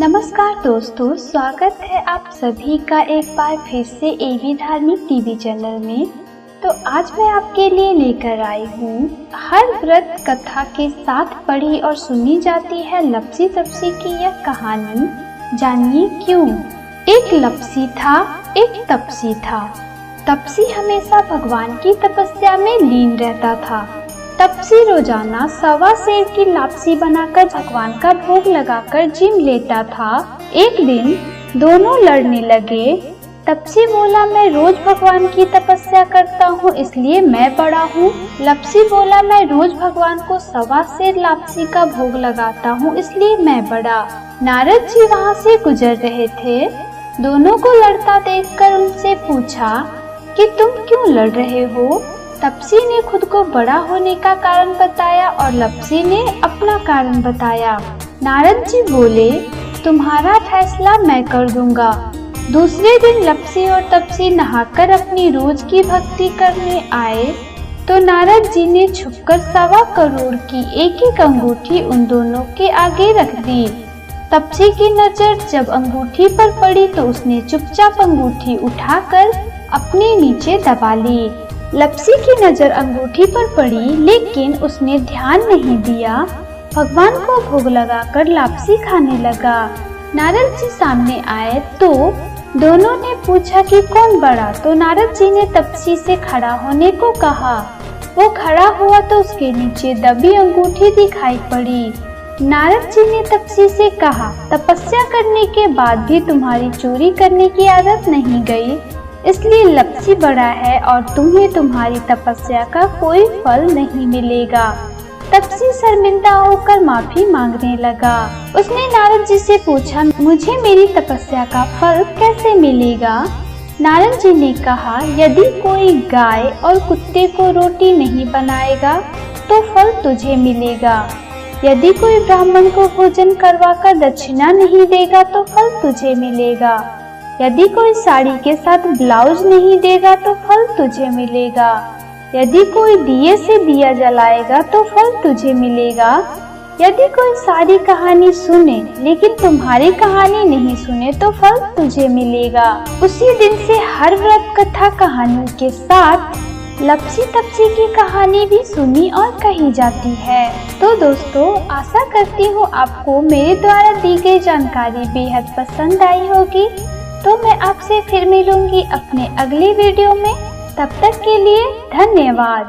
नमस्कार दोस्तों, स्वागत है आप सभी का एक बार फिर से एवी धार्मिक टीवी चैनल में। तो आज मैं आपके लिए लेकर आई हूँ हर व्रत कथा के साथ पढ़ी और सुनी जाती है लप्सी तप्सी की यह कहानी। जानिए क्यों। एक लप्सी था, एक तपसी था। तपसी हमेशा भगवान की तपस्या में लीन रहता था। तपसी रोजाना 1.25 सेर की लापसी बनाकर भगवान का भोग लगाकर जिम लेता था। एक दिन दोनों लड़ने लगे। तपसी बोला, मैं रोज भगवान की तपस्या करता हूँ इसलिए मैं बड़ा हूँ। लप्सी बोला, मैं रोज भगवान को 1.25 सेर लापसी का भोग लगाता हूँ इसलिए मैं बड़ा। नारद जी वहाँ से गुजर रहे थे। दोनों को लड़ता देखकर उनसे पूछा कि तुम क्यों लड़ रहे हो। तपसी ने खुद को बड़ा होने का कारण बताया और लप्सी ने अपना कारण बताया। नारद जी बोले, तुम्हारा फैसला मैं कर दूंगा। दूसरे दिन लप्सी और तपसी नहाकर अपनी रोज की भक्ति करने आए तो नारद जी ने छुपकर 1.25 करोड़ की एक अंगूठी उन दोनों के आगे रख दी। तपसी की नजर जब अंगूठी पर पड़ी तो उसने चुपचाप अंगूठी उठाकर अपने नीचे दबा ली। लप्सी की नजर अंगूठी पर पड़ी लेकिन उसने ध्यान नहीं दिया। भगवान को भोग लगाकर लापसी खाने लगा। नारद जी सामने आए तो दोनों ने पूछा कि कौन बड़ा, तो नारद जी ने तपसी से खड़ा होने को कहा। वो खड़ा हुआ तो उसके नीचे दबी अंगूठी दिखाई पड़ी। नारद जी ने तपसी से कहा, तपस्या करने के बाद भी तुम्हारी चोरी करने की आदत नहीं गई, इसलिए लप्सी बड़ा है और तुम्हें तुम्हारी तपस्या का कोई फल नहीं मिलेगा। तपसी शर्मिंदा होकर माफी मांगने लगा। उसने नारद जी से पूछा, मुझे मेरी तपस्या का फल कैसे मिलेगा। नारद जी ने कहा, यदि कोई गाय और कुत्ते को रोटी नहीं बनाएगा तो फल तुझे मिलेगा। यदि कोई ब्राह्मण को भोजन करवाकर दक्षिणा नहीं देगा तो फल तुझे मिलेगा। यदि कोई साड़ी के साथ ब्लाउज नहीं देगा तो फल तुझे मिलेगा। यदि कोई दिए से दिया जलाएगा तो फल तुझे मिलेगा। यदि कोई सारी कहानी सुने लेकिन तुम्हारी कहानी नहीं सुने तो फल तुझे मिलेगा। उसी दिन से हर व्रत कथा कहानी के साथ लप्सी तपसी की कहानी भी सुनी और कही जाती है। तो दोस्तों, आशा करती हूँ आपको मेरे द्वारा दी गई जानकारी बेहद पसंद आई होगी। तो मैं आपसे फिर मिलूंगी अपने अगले वीडियो में। तब तक के लिए धन्यवाद।